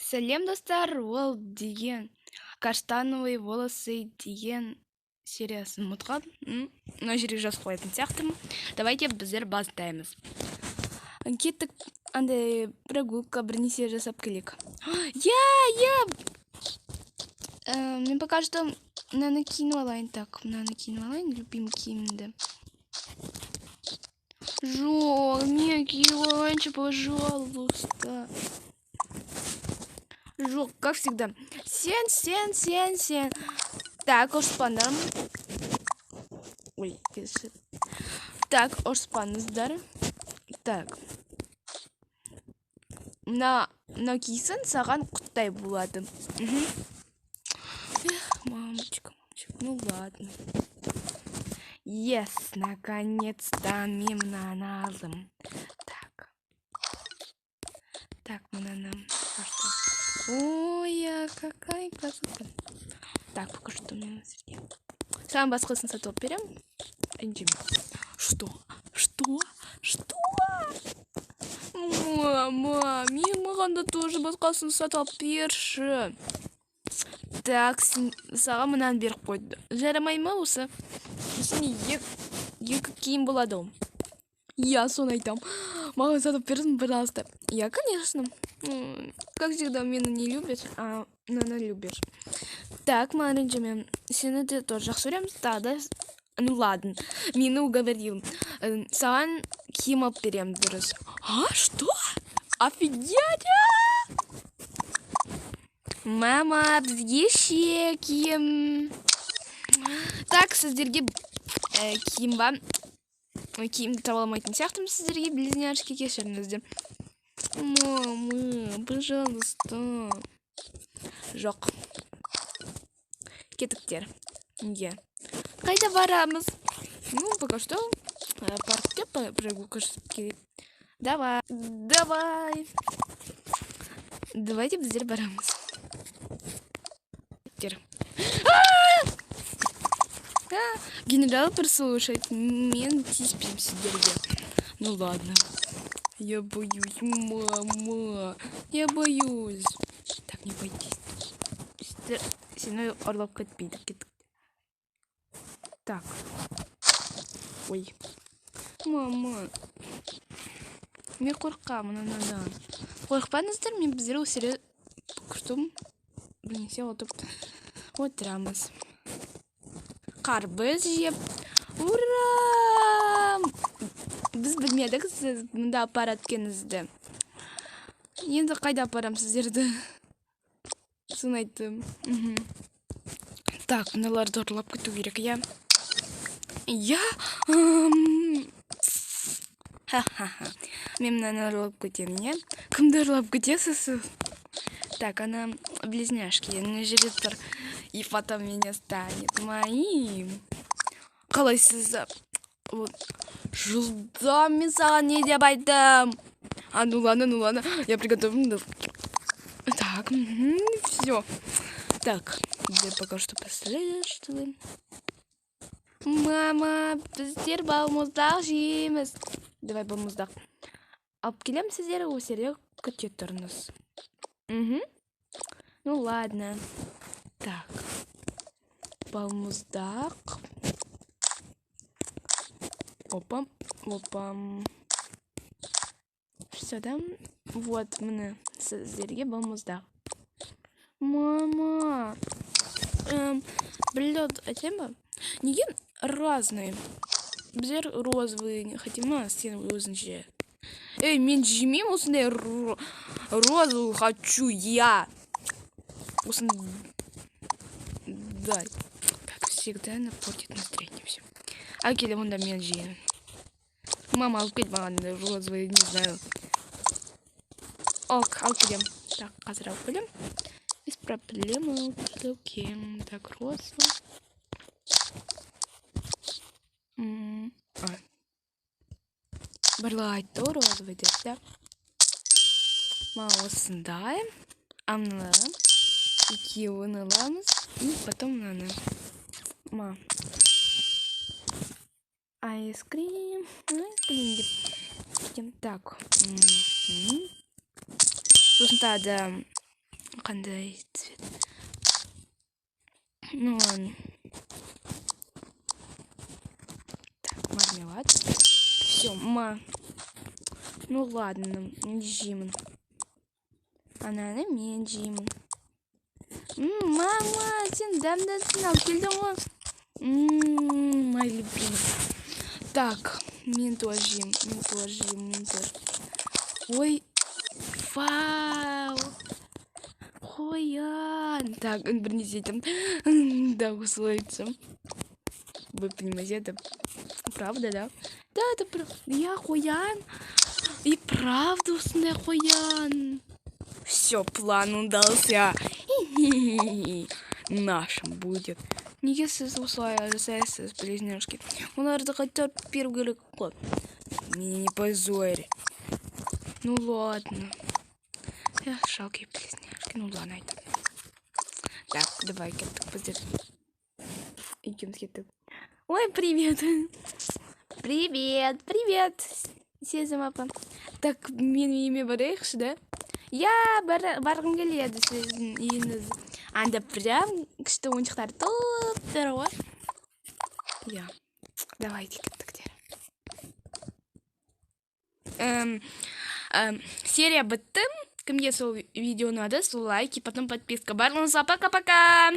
Сәлем достар, ол деген каштановые волосы деген сериясын ұмытқан. Мына жерге жазып қоятын сияқтымын. Давайте біздер бастаймыз. Кеттік, андай прогулка бірнеше жасап келек. Мен пока что мынаны киініп алайын. Так, мынаны киініп алайын, любимый киімімді. Жоқ, мен киініп алайыншы, пожалуйста. Жоқ, как всегда. Сен. Так, ұрыспандар. Ой, кешір. Так, ұрыспаңыздар. Так. Мына киісін саған құттай болады. Мамочка. Ну ладно. Yes, наконец-то мне надо. Так, мына. Ой, какая красота. Так, пока что у меня на свете. Самый басқасын сатып берем. Что? Мама, мен маған да тоже басқасын сатып берші. Так, саған мынаны беріп қойды. Жарамай ма осы? Осыны екі киім болады. Я соны айтам. Маған сатып берсін, пожалуйста. Я, конечно. Как всегда, меня не любишь, а она любишь. Так, Маринджи, сені де тоже жақсы көреміз. Да? Ну ладно, мені уговорил. Саған киім алып берем дұрыс. А, что? Офигеть! Мама, бізге киім. Так, сіздерге киім ба. Киімді таба алмайтын сияқтымын сіздерге, близняшки, кешіріңіздер. Мама, пожалуйста. Жоқ. Кеттіктер. Неге? Қайда барамыз? Ну, пока что паркте прогулка керек. Давайте біздер барамыз. Генерал прослушает. Мен тиспим сидерге. Ну ладно. Я боюсь, мама. Я боюсь. Так, не бойтесь. Сені орлап кетпейді. Так. Ой. Мама. Мен қорқамын анадан. Қорқпаңыздар, мен біздер өсіре күштім. Білмесе отырамыз. Қарбыз жеп. Ура! Біз білмедік сіз мұнда апарат кенізді. Енді қайда апарам сіздерді? Сын айттым. Так, мыналарды ұрлап кету керек, я? Ха-ха-ха. Мен мынаны ұрлап кетемін, я? Кімді ұрлап кетесіз? Так, она близняшки. На жерде тұр. И потом меня станет моим. Қалайсыз? Жылдам саған не деп айттым? Ну ладно. Я приготовлю. Так, все. Так, я пока что последствуем. Мама, біздер балмұздақ жейміз. Давай балмұздақ. Алып келем сіздер, өсерде күте тұрыңыз. Ну ладно. Так. Балмұздақ. Опам. Все, да? Вот, міне сіздерге балмұздақ. Мама. Блёд, айтем неге разные? Біздер розовый хотим, а сен өзінше. Эй, мен жемеймін осындай розовый хочу я. Да, как всегда, она портит настроение все. Келем, онда мен жеймін. Мама, алып кел маған розовый, не знаю. Алып келем. Так, қазір алып келем. Без проблем алып келем. Так, розовый. Барлай то розовый деп, да? Мама, осындай. Мына екеуін аламыз. И потом мынаны. Айскрим. Так. Сосын тағы Қандай цвет? Ну ладно. Так, мармелад. Все, Ну ладно, жимон. Ананы мен жеймін. Мама, сен дәмдәсін алып келдің ғой. Мой любимый. Так, мен тоже жеймін. Ой, вау. Қоян. Так, бірнеше айтам. Да, осылайша. Вы понимаете, это правда, да? Да, это правда. Я қоян. И правда осындай қоян. Все, план удался. Нашим будет. Неге сіз осылай жасайсыз, близнешки? Оларды қайтарып беру керек қой. Меня не позорь. Ну ладно. Эх, жалкие близнешки. Ну ладно, это. Так, давай, кеттік біздер. Екеуміз кеттік. Ой, привет. Привет. Сезім апа. Так, менің үйіме барайықшы, да? Я барғым келеді сіздің үйіңіз. Анда прям күшті ойыншықтар топтар ғой. Я. Давайте кеттіктер. Серия бітті. Кімге сол видео ұнады, сол лайк и потом подписка. Барлығыңызға пока-пока.